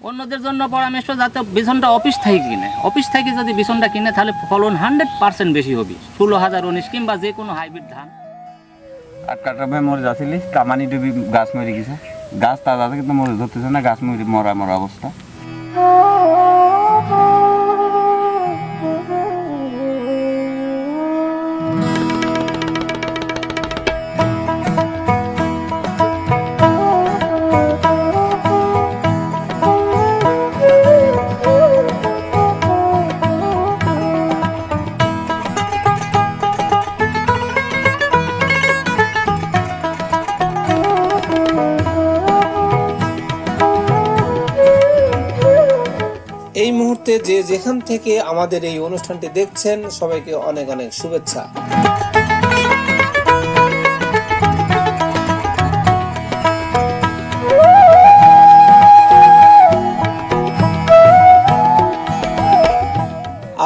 অন্যদের জন্য পরামর্শ যাতে বিছনটা অফিস থেকে কিনে, অফিস থেকে যদি বিছনটা কিনে তাহলে ফলন 100% বেশি হবে। 16,019 কিংবা যে কোনো হাইব্রিড ধান। 8 কাটা ভাই মরে যাচ্ছিলিস, কামানি ডুবি গাছ মরে গেছে, গাছ তাজা কিন্তু মরে ধরতেছে না, গাছ মরা মরা অবস্থা। এই মুহূর্তে যে যেখান থেকে আমাদের এই অনুষ্ঠানটি দেখছেন সবাইকে অনেক অনেক শুভেচ্ছা।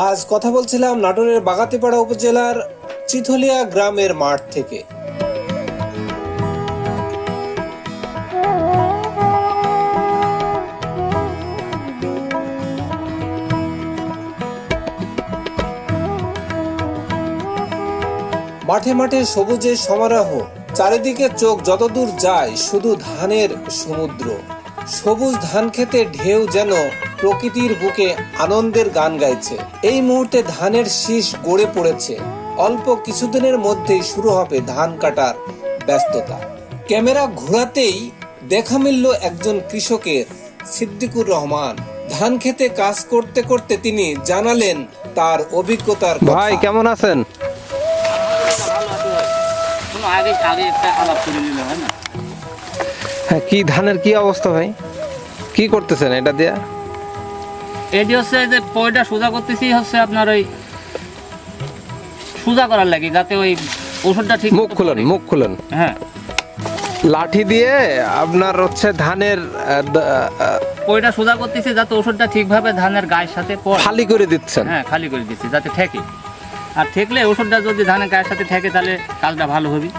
আজ কথা বলছিলাম নাটোরের বাগাতিপাড়া উপজেলার চিথলিয়া গ্রামের মাঠ থেকে। মাঠে মাঠে সবুজের সমারোহ, চারিদিকে চোখ যতদূর যায় শুধু ধানের সমুদ্র। সবুজ ধান খেতে ঢেউ যেন প্রকৃতির বুকে আনন্দের গান গাইছে। এই মুহূর্তে ধানের শীষ গড়ে পড়েছে, অল্প কিছুদিনের মধ্যেই শুরু হবে ধান কাটার ব্যস্ততা। ক্যামেরা ঘোরাতেই দেখা মিলল একজন কৃষকের, সিদ্দিকুর রহমান। ধান খেতে কাজ করতে করতে তিনি জানালেন তার অভিজ্ঞতার কথা। ভাই কেমন আছেন? হ্যাঁ, কি ধানের কি অবস্থা ভাই, কি করতেছেন এটা দিয়া? এটি হচ্ছে যে পয়টা সোজা করতেছি, হচ্ছে আপনার ওই সোজা করার লাগে যাতে ওই ওষুধটা ঠিক। মুখ খুলেন। হ্যাঁ, লাঠি দিয়ে আপনার হচ্ছে ধানের পয়টা সোজা করতেছি যাতে ওষুধটা ঠিকভাবে ধানের গায়ের সাথে পড়ে। খালি করে দিচ্ছেন? হ্যাঁ, খালি করে দিচ্ছি যাতে ঠেকে। আর ঠেকলে ওষুধটা যদি ধানের গায়ের সাথে ঠেকে তাহলে কাজটা ভালো হবে।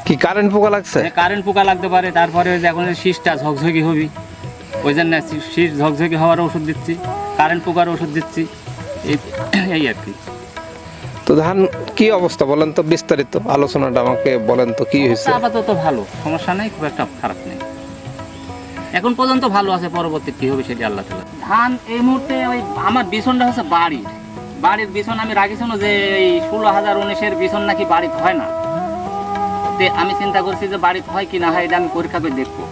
কি কারেন্ট পোকা লাগছে? কারেন্ট পোকা লাগতে পারে। তারপরে ওই যে এখন শীষটা ঝকঝকি হবে, ওই জন্য শীষ ঝকঝকি হওয়ার ওষুধ দিচ্ছি, কারেন্ট পোকার ওষুধ দিচ্ছি, এই আর কি। তো ধান কি অবস্থা বলেন তো, বিস্তারিত আলোচনাটা আমাকে বলেন তো, কি হয়েছে? আপাতত ভালো, সমস্যা নেই, খুব একটা খারাপ নেই, এখন পর্যন্ত ভালো আছে। পরবর্তী কি হবে সেটি আল্লাহ তাআলা। ধান এই মুহূর্তে ওই আমার বিছনটা হচ্ছে বাড়ির বিছন। আমি রাখিছিল যে এই 16,019-এর বিছন নাকি বাড়িতে হয় না। আমি চিন্তা করছি যে বাড়িতে হয় কি না হয় এটা আমি পরীক্ষা করে দেখবো।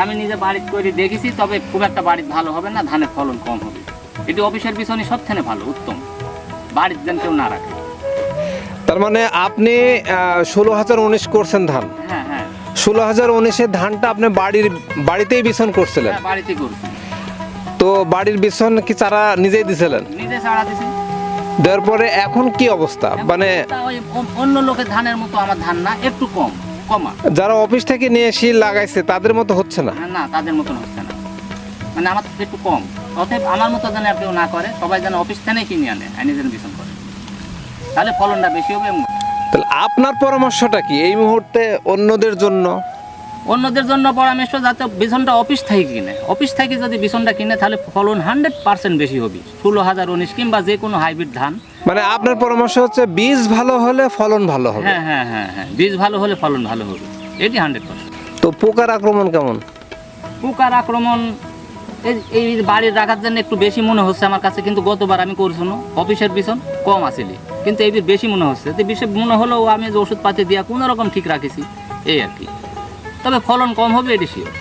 আমি নিজে বাড়িতে করে দেখেছি, তবে খুব একটা বাড়িতে ভালো হবে না, ধানের ফলন কম হবে। এটি অফিসের বিছনই সব থেকে ভালো, উত্তম, বাড়িতে যেন কেউ না রাখে। তার মানে আপনি 16,019 করছেন ধান? হ্যাঁ হ্যাঁ, 16,019-এর ধানটা আপনি বাড়িতেই বিছন করছিলেন? বাড়িতেই করছি। তো বাড়ির বিছন কি চারা নিজেই দিছিলেন? নিজে চারা দিছি। দেওয়ার পরে এখন কি অবস্থা? মানে ওই অন্য লোকের ধানের মতো আমার ধান না, একটু কমা। যারা অফিস থেকে নিয়ে এসে লাগাইছে তাদের মতো হচ্ছে না? না, তাদের মতন হচ্ছে না, মানে আমার একটু কম। অতএব আমার মতো যেন কেউ না করে, সবাই যেন অফিস থেকে কিনে আনে, নিজের বিছন করে, তাহলে ফলনটা বেশি হবে। তাহলে আপনার পরামর্শটা কি এই মুহূর্তে অন্যদের জন্য? অন্যদের জন্য পরামর্শ যাতে বিছনটা অফিস থেকে কিনে, অফিস থেকে যদি বিছনটা কিনে তাহলে ফলন 100% বেশি হবে। 16,019 কিংবা যে কোনো হাইব্রিড ধান। মানে আপনার পরামর্শ হচ্ছে বীজ ভালো হলে ফলন ভালো হবে? হ্যাঁ হ্যাঁ হ্যাঁ হ্যাঁ, বীজ ভালো হলে ফলন ভালো হবে, এটি 100%। তো পোকার আক্রমণ কেমন? পোকার আক্রমণ এই বাড়ির রাখার জন্য একটু বেশি মনে হচ্ছে আমার কাছে, কিন্তু গতবার আমি করছি না, অফিসের বিছন কম আসিলি, কিন্তু এই বেশি মনে হচ্ছে। বেশি মনে হলেও আমি যে ওষুধপাতি দিয়া কোনো রকম ঠিক রাখেছি, এই আর কি। তবে ফলন কম হবে এটি শিওর।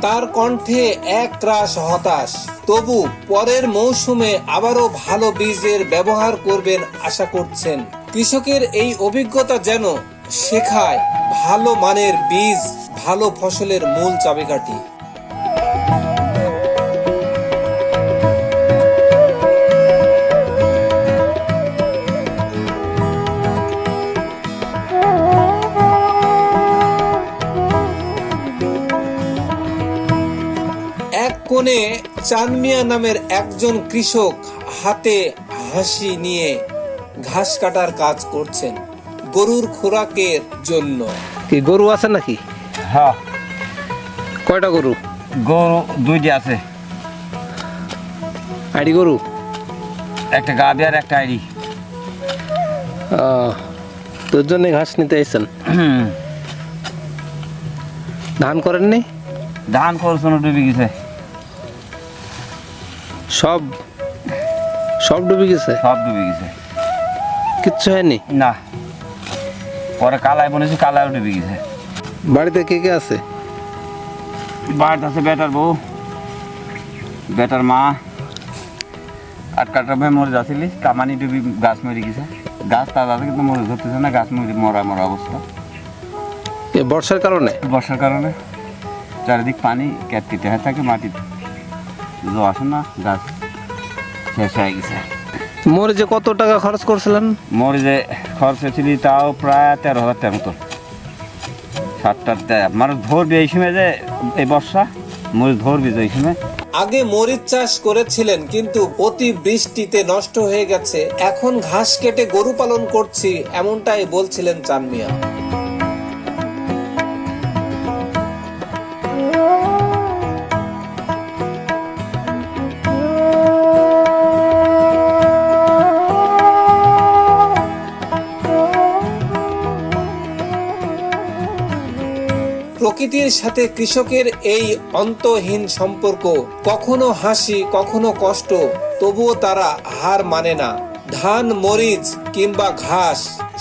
তার কণ্ঠে এক রাশ হতাশ, তবু পরের মৌসুমে আবারও ভালো বীজের ব্যবহার করবেন আশা করছেন। কৃষকের এই অভিজ্ঞতা যেন শেখায় ভালো মানের বীজ ভালো ফসলের মূল চাবিকাঠি। এক কোণে চাঁদ মিয়া নামের একজন কৃষক হাতে হাসি নিয়ে ঘাস কাটার কাজ করছেন। গরুর খোরাকের জন্য। কি গরু আছে নাকি? হ্যাঁ, কয়টা গরু? গরু দুইটি আছে, আইডি গরু? একটা গাভী আর একটা আইডি। তোর জন্য ঘাস নিতে এসেছেন? ধান করেননি? ধান করছনো ডুবে গেছে, সব সব ডুবে গেছে? সব ডুবে গেছে, কিচ্ছু হয়নি? না। পরে কালাই বনেছি, কালাইও ডুবে গেছে। বাড়িতে কে কে আছে? বাড়িতে আছে বেটার বউ, বেটার মা, আর কাটার ভাই মরে যাচ্ছিলি, কামানি ডুবি গাছ মরে গেছে। গাছ তাজা আছে কিন্তু মরে ধরতেছে না, গাছ মরে মরা মরা অবস্থা। এ বর্ষার কারণে? বর্ষার কারণে চারিদিক পানি কেটে হয়ে থাকে, মাটি জল আসে না, গাছ শেষ হয়ে গেছে। মোরে যে কত টাকা খরচ করছিলেন? মরে যে খরচ হয়েছিল তাও প্রায় 13,000 টাকার মতো। 7টার মানে ধরবি এই সময়, যে এই বর্ষা মরে ধরবি যে এই সময়। আগে মরিচ চাষ করেছিলেন কিন্তু অতি বৃষ্টিতে নষ্ট হয়ে গেছে, এখন ঘাস কেটে গরু পালন করছি, এমনটাই বলছিলেন চান মিয়া। প্রকৃতির সাথে কৃষকের এই অন্তহীন সম্পর্ক, কখনো হাসি কখনো কষ্ট, তবুও তারা হার মানে না। ধান, মরিচ কিংবা ঘাস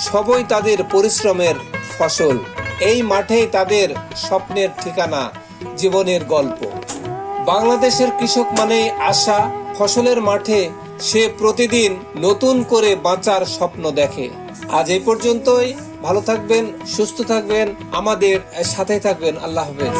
সবই তাদের পরিশ্রমের ফসল। এই মাঠেই তাদের স্বপ্নের ঠিকানা, জীবনের গল্প। বাংলাদেশের কৃষক মানেই আশা। ফসলের মাঠে সে প্রতিদিন নতুন করে বাঁচার স্বপ্ন দেখে। আজ এই পর্যন্তই। ভালো থাকবেন, সুস্থ থাকবেন, আমাদের সাথে থাকবেন। আল্লাহ হাফেজ।